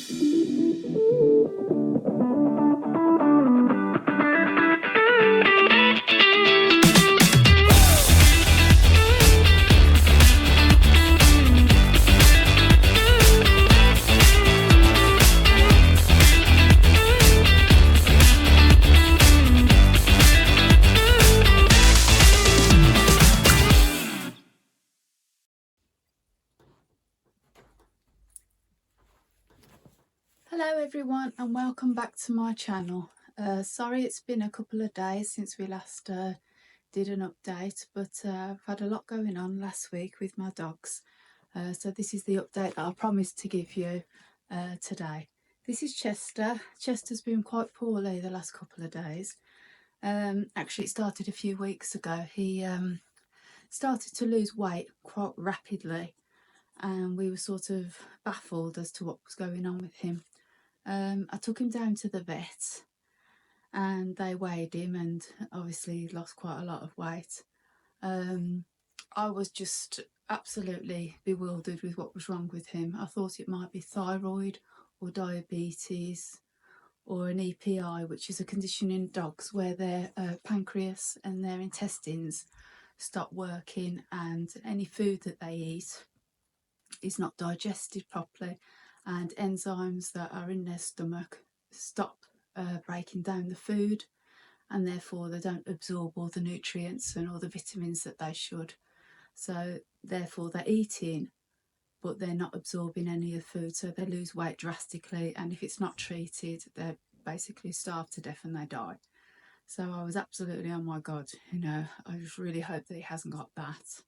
Hello everyone and welcome back to my channel. Sorry it's been a couple of days since we last did an update, but I've had a lot going on last week with my dogs, so this is the update that I promised to give you today. This is Chester. Chester's been quite poorly the last couple of days. Actually it started a few weeks ago. He started to lose weight quite rapidly and we were sort of baffled as to what was going on with him. I took him down to the vet and they weighed him and obviously he lost quite a lot of weight. I was just absolutely bewildered with what was wrong with him. I thought it might be thyroid or diabetes or an EPI, which is a condition in dogs where their pancreas and their intestines stop working and any food that they eat is not digested properly, and enzymes that are in their stomach stop breaking down the food, and therefore they don't absorb all the nutrients and all the vitamins that they should. So therefore they're eating but they're not absorbing any of the food, so they lose weight drastically, and if it's not treated they're basically starved to death and they die. So I was absolutely, oh my god, you know, I just really hope that he hasn't got that.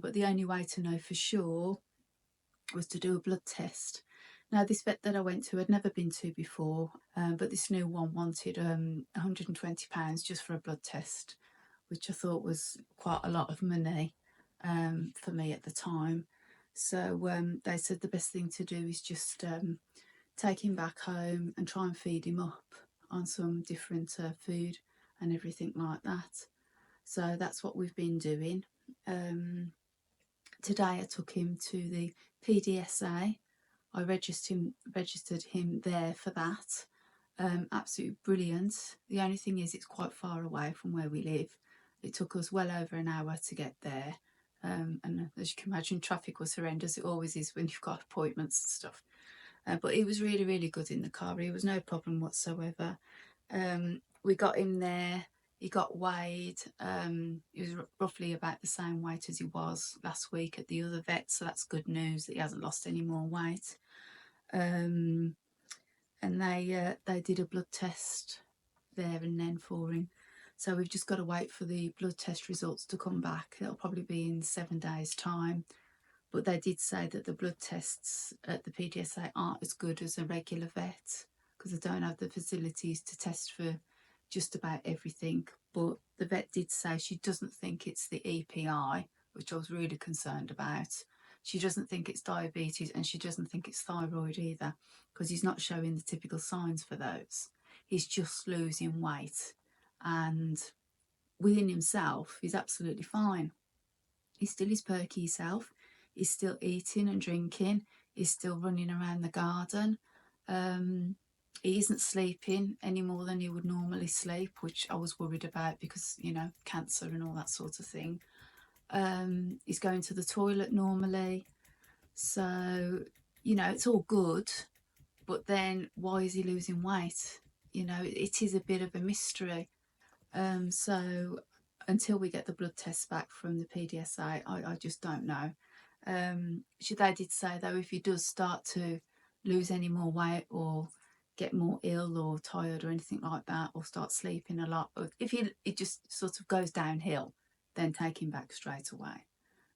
But the only way to know for sure was to do a blood test. Now this vet that I went to I'd never been to before, but this new one wanted £120 just for a blood test, which I thought was quite a lot of money for me at the time. So they said the best thing to do is just take him back home and try and feed him up on some different food and everything like that. So that's what we've been doing. Today I took him to the PDSA. I registered him there for that. Absolutely brilliant. The only thing is it's quite far away from where we live. It took us well over an hour to get there. And as you can imagine, traffic was horrendous. It always is when you've got appointments and stuff. But he was really, really good in the car. He was no problem whatsoever. We got him there. He got weighed. He was roughly about the same weight as he was last week at the other vet, so that's good news that he hasn't lost any more weight. And they did a blood test there and then for him. So we've just got to wait for the blood test results to come back. It'll probably be in 7 days' time. But they did say that the blood tests at the PDSA aren't as good as a regular vet because they don't have the facilities to test for just about everything. But the vet did say she doesn't think it's the EPI, which I was really concerned about. She doesn't think it's diabetes and she doesn't think it's thyroid either, because he's not showing the typical signs for those. He's just losing weight, and within himself he's absolutely fine. He's still his perky self. He's still eating and drinking. He's still running around the garden. He isn't sleeping any more than he would normally sleep, which I was worried about because, you know, cancer and all that sort of thing. He's going to the toilet normally. So, you know, it's all good. But then why is he losing weight? You know, it is a bit of a mystery. So until we get the blood tests back from the PDSA, I just don't know. They did say though, if he does start to lose any more weight or get more ill or tired or anything like that, or start sleeping a lot, or if it just sort of goes downhill, then take him back straight away.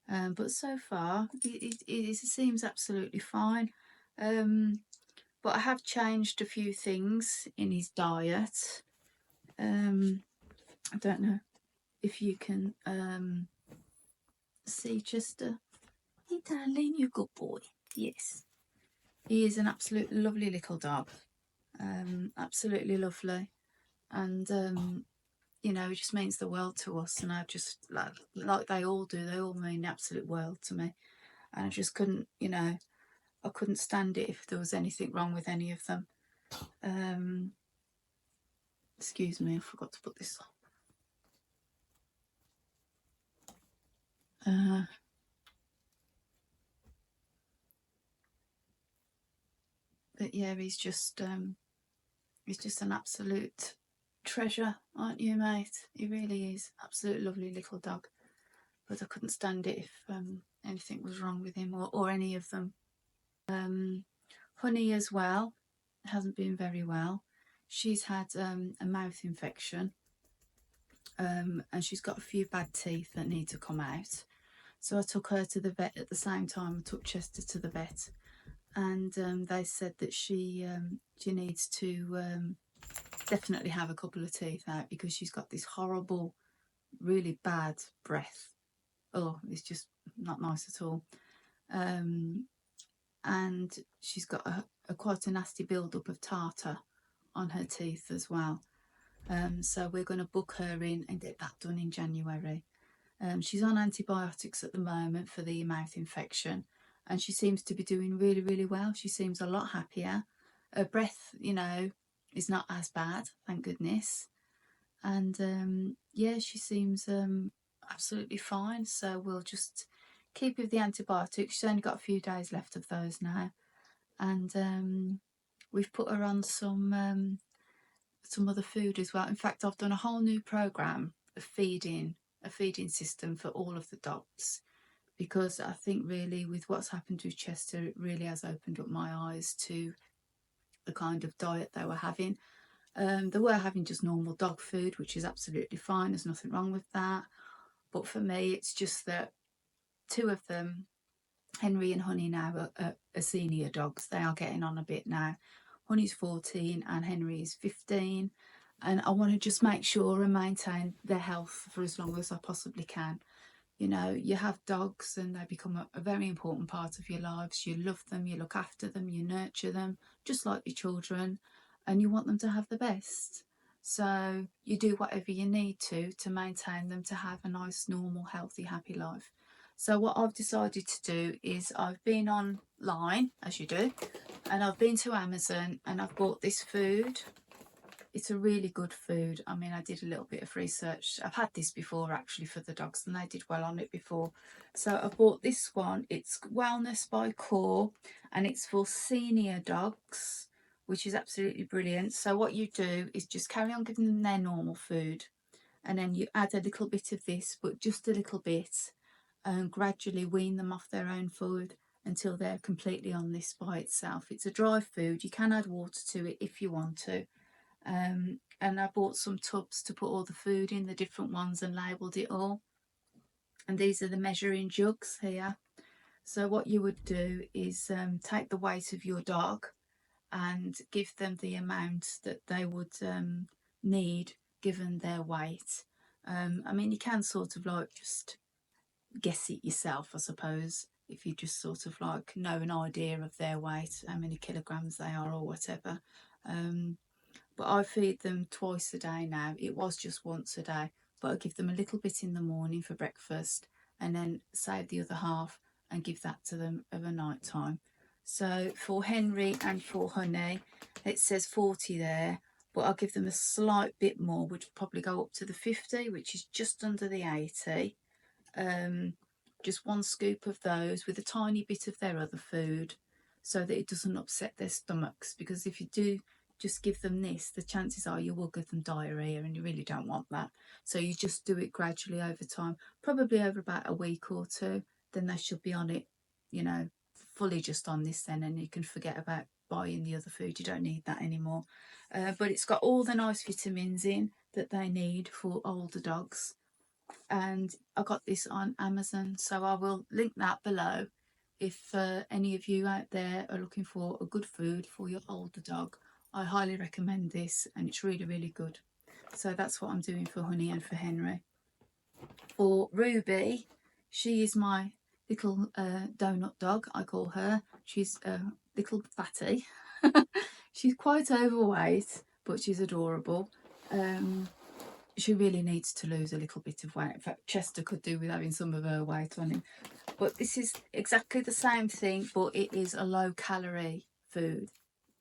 But so far it seems absolutely fine. But I have changed a few things in his diet. I don't know if you can see Chester. Hey darling, you good boy. Yes, he is an absolutely lovely little dog. Absolutely lovely, and you know, it just means the world to us, and I just like they all do. They all mean the absolute world to me, and I just couldn't, you know, I couldn't stand it if there was anything wrong with any of them. Excuse me, I forgot to put this on. But yeah, he's just an absolute treasure, aren't you, mate? He really is. Absolute lovely little dog. But I couldn't stand it if anything was wrong with him, or any of them. Honey as well hasn't been very well. She's had a mouth infection, and she's got a few bad teeth that need to come out. So I took her to the vet at the same time I took Chester to the vet, and they said that she needs to definitely have a couple of teeth out, because she's got this horrible, really bad breath. Oh, it's just not nice at all. And she's got a quite a nasty build-up of tartar on her teeth as well. So we're going to book her in and get that done in January. She's on antibiotics at the moment for the mouth infection, and she seems to be doing really, really well. She seems a lot happier. Her breath, you know, is not as bad, thank goodness. And yeah, she seems absolutely fine. So we'll just keep with the antibiotics. She's only got a few days left of those now, and we've put her on some other food as well. In fact, I've done a whole new program of a feeding system for all of the dogs, because I think really with what's happened with Chester, it really has opened up my eyes to the kind of diet they were having. They were having just normal dog food, which is absolutely fine. There's nothing wrong with that. But for me, it's just that two of them, Henry and Honey, now are senior dogs. They are getting on a bit now. Honey's 14 and Henry is 15. And I want to just make sure and maintain their health for as long as I possibly can. You know, you have dogs and they become a very important part of your lives. You love them, you look after them, you nurture them, just like your children, and you want them to have the best. So you do whatever you need to maintain them to have a nice, normal, healthy, happy life. So what I've decided to do is I've been online, as you do, and I've been to Amazon and I've bought this food. It's a really good food. I mean, I did a little bit of research. I've had this before actually for the dogs, and they did well on it before. So I bought this one. It's Wellness by Core, and it's for senior dogs, which is absolutely brilliant. So what you do is just carry on giving them their normal food, and then you add a little bit of this, but just a little bit, and gradually wean them off their own food until they're completely on this by itself. It's a dry food. You can add water to it if you want to. And I bought some tubs to put all the food in, the different ones, and labelled it all. And these are the measuring jugs here. So what you would do is take the weight of your dog and give them the amount that they would need given their weight. I mean, you can sort of like just guess it yourself, I suppose, if you just sort of like know an idea of their weight, how many kilograms they are or whatever. But I feed them twice a day now. It was just once a day, but I give them a little bit in the morning for breakfast and then save the other half and give that to them of a night time. So for Henry and for Honey, it says 40 there, but I'll give them a slight bit more, which will probably go up to the 50, which is just under the 80. Just one scoop of those with a tiny bit of their other food so that it doesn't upset their stomachs, because if you do just give them this, the chances are you will give them diarrhea, and you really don't want that. So you just do it gradually over time, probably over about a week or two. Then they should be on it, you know, fully just on this then, and you can forget about buying the other food. You don't need that anymore. But it's got all the nice vitamins in that they need for older dogs, and I got this on Amazon, so I will link that below if any of you out there are looking for a good food for your older dog. I highly recommend this, and it's really, really good. So that's what I'm doing for Honey and for Henry. For Ruby, she is my little donut dog, I call her. She's a little fatty. She's quite overweight, but she's adorable. She really needs to lose a little bit of weight. In fact, Chester could do with having some of her weight on him. but this is exactly the same thing, but it is a low calorie food.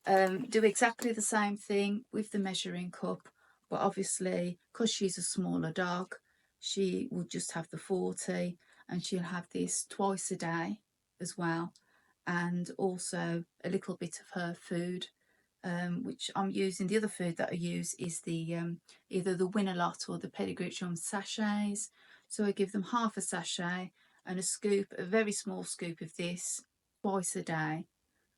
Do exactly the same thing with the measuring cup, but obviously because she's a smaller dog, she will just have the 40, and she'll have this twice a day as well, and also a little bit of her food, which I'm using. The other food that I use is the either the Win-A-Lot or the Pedigree Chum sachets. So I give them half a sachet and a scoop, a very small scoop of this twice a day.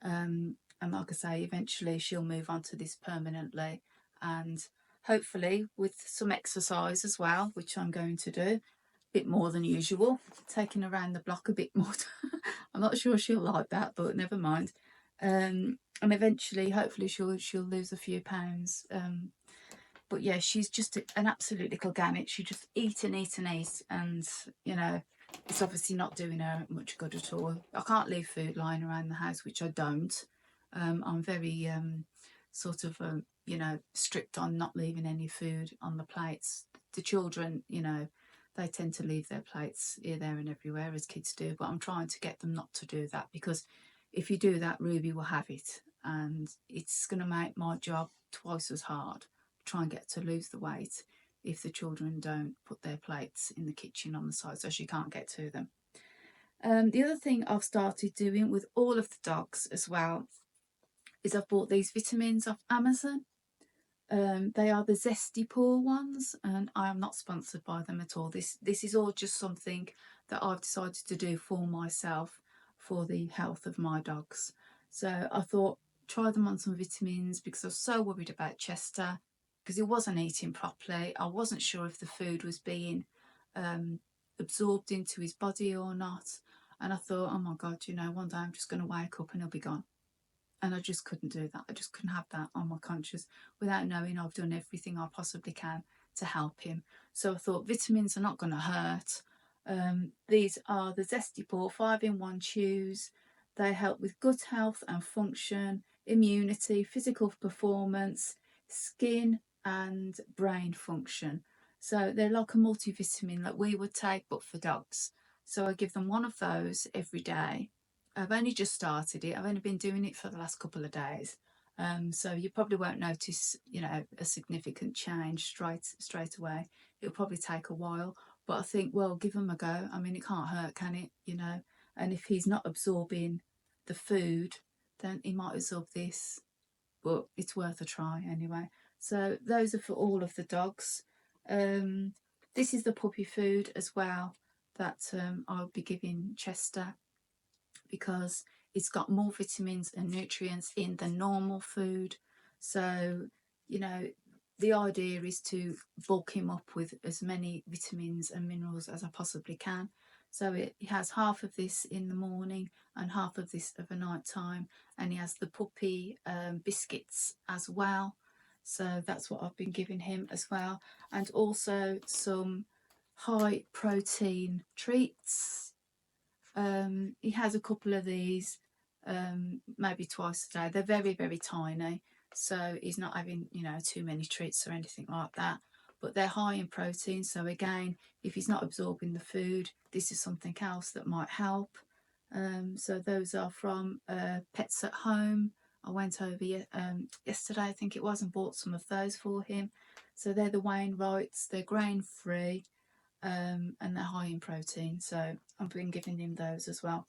And like I say, eventually she'll move on to this permanently, and hopefully with some exercise as well, which I'm going to do a bit more than usual, taking her around the block a bit more. I'm not sure she'll like that, but never mind. And eventually, hopefully, she'll lose a few pounds. But yeah, she's just an absolute little gamut. She just eat and eat and eat, and you know, it's obviously not doing her much good at all. I can't leave food lying around the house, which I don't. I'm very sort of you know, strict on not leaving any food on the plates. The children, you know, they tend to leave their plates here, there, and everywhere, as kids do. But I'm trying to get them not to do that, because if you do that, Ruby will have it, and it's going to make my job twice as hard. Try and get to lose the weight if the children don't put their plates in the kitchen on the side, so she can't get to them. The other thing I've started doing with all of the dogs as well is I've bought these vitamins off Amazon. They are the Zesty Paw ones, and I am not sponsored by them at all. This is all just something that I've decided to do for myself, for the health of my dogs. So I thought, try them on some vitamins, because I was so worried about Chester, because he wasn't eating properly. I wasn't sure if the food was being absorbed into his body or not. And I thought, oh my God, you know, one day I'm just going to wake up and he'll be gone. And I just couldn't do that. I just couldn't have that on my conscience without knowing I've done everything I possibly can to help him. So I thought vitamins are not going to hurt. These are the Zesty Paw 5-in-1 chews. They help with gut health and function, immunity, physical performance, skin and brain function. So they're like a multivitamin that we would take, but for dogs. So I give them one of those every day. I've only just started it. I've only been doing it for the last couple of days. So you probably won't notice, you know, a significant change straight away. It'll probably take a while, but I think, well, give him a go. I mean, it can't hurt, can it? You know, and if he's not absorbing the food, then he might absorb this, but it's worth a try anyway. So those are for all of the dogs. This is the puppy food as well that I'll be giving Chester, because it's got more vitamins and nutrients in than normal food. So, you know, the idea is to bulk him up with as many vitamins and minerals as I possibly can. So it has half of this in the morning and half of this of a night time, and he has the puppy biscuits as well. So that's what I've been giving him as well, and also some high protein treats. He has a couple of these, maybe twice a day. They're very, very tiny, so he's not having, you know, too many treats or anything like that. But they're high in protein, so again, if he's not absorbing the food, this is something else that might help. So those are from Pets at Home. I went over yesterday, I think it was, and bought some of those for him. So they're the Wainwrights. They're grain free. And they're high in protein, so I've been giving him those as well.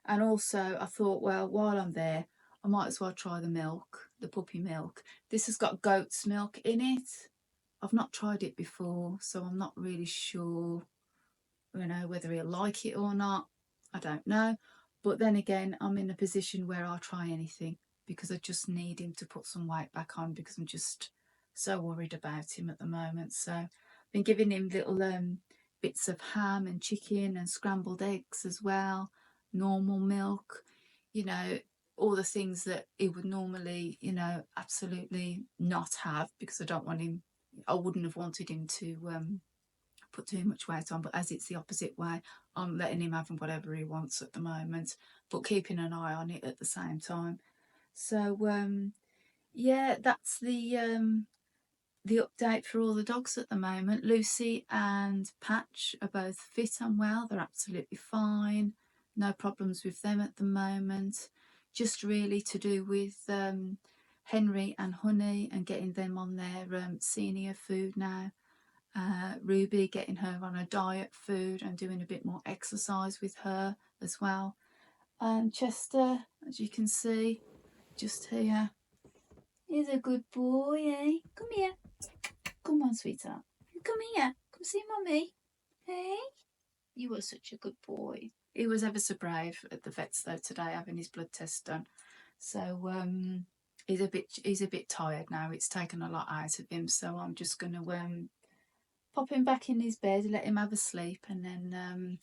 And also I thought, well, while I'm there, I might as well try the milk, the puppy milk. This has got goat's milk in it. I've not tried it before, so I'm not really sure, you know, whether he'll like it or not. I don't know. But then again, I'm in a position where I'll try anything, because I just need him to put some weight back on, because I'm just so worried about him at the moment. So I've been giving him little bits of ham and chicken and scrambled eggs as well, normal milk, you know, all the things that he would normally, you know, absolutely not have, because I don't want him, I wouldn't have wanted him to put too much weight on. But as it's the opposite way, I'm letting him have whatever he wants at the moment, but keeping an eye on it at the same time. So yeah, that's the the update for all the dogs at the moment. Lucy and Patch are both fit and well. They're absolutely fine. No problems with them at the moment. Just really to do with Henry and Honey and getting them on their senior food now. Ruby, getting her on a diet food and doing a bit more exercise with her as well. And Chester, as you can see, just here. He's a good boy, eh? Come here. Come on, sweetheart. Come here. Come see Mummy. Hey? You were such a good boy. He was ever so brave at the vets though today, having his blood test done. So he's a bit tired now. It's taken a lot out of him. So I'm just gonna pop him back in his bed, let him have a sleep, and then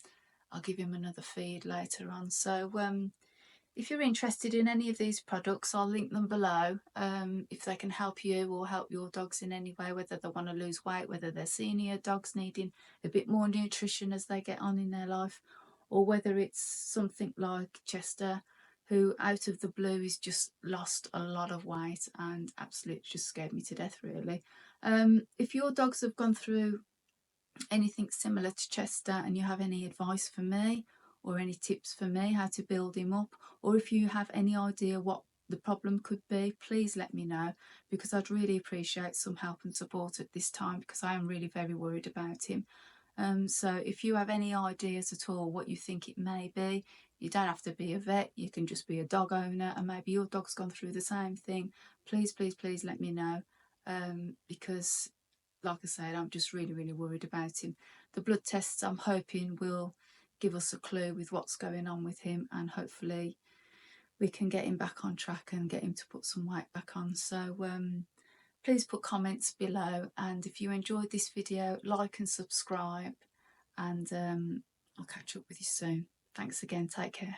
I'll give him another feed later on. So if you're interested in any of these products, I'll link them below. If they can help you or help your dogs in any way, whether they want to lose weight, whether they're senior dogs needing a bit more nutrition as they get on in their life, or whether it's something like Chester, who out of the blue has just lost a lot of weight and absolutely just scared me to death, really. If your dogs have gone through anything similar to Chester and you have any advice for me or any tips for me how to build him up, or if you have any idea what the problem could be, please let me know, because I'd really appreciate some help and support at this time, because I am really very worried about him. So if you have any ideas at all what you think it may be, you don't have to be a vet, you can just be a dog owner and maybe your dog's gone through the same thing. Please, please, please let me know, because like I said, I'm just really, really worried about him. The blood tests I'm hoping will give us a clue with what's going on with him, and hopefully we can get him back on track and get him to put some weight back on. So please put comments below, and if you enjoyed this video, like and subscribe, and I'll catch up with you soon. Thanks again. Take care.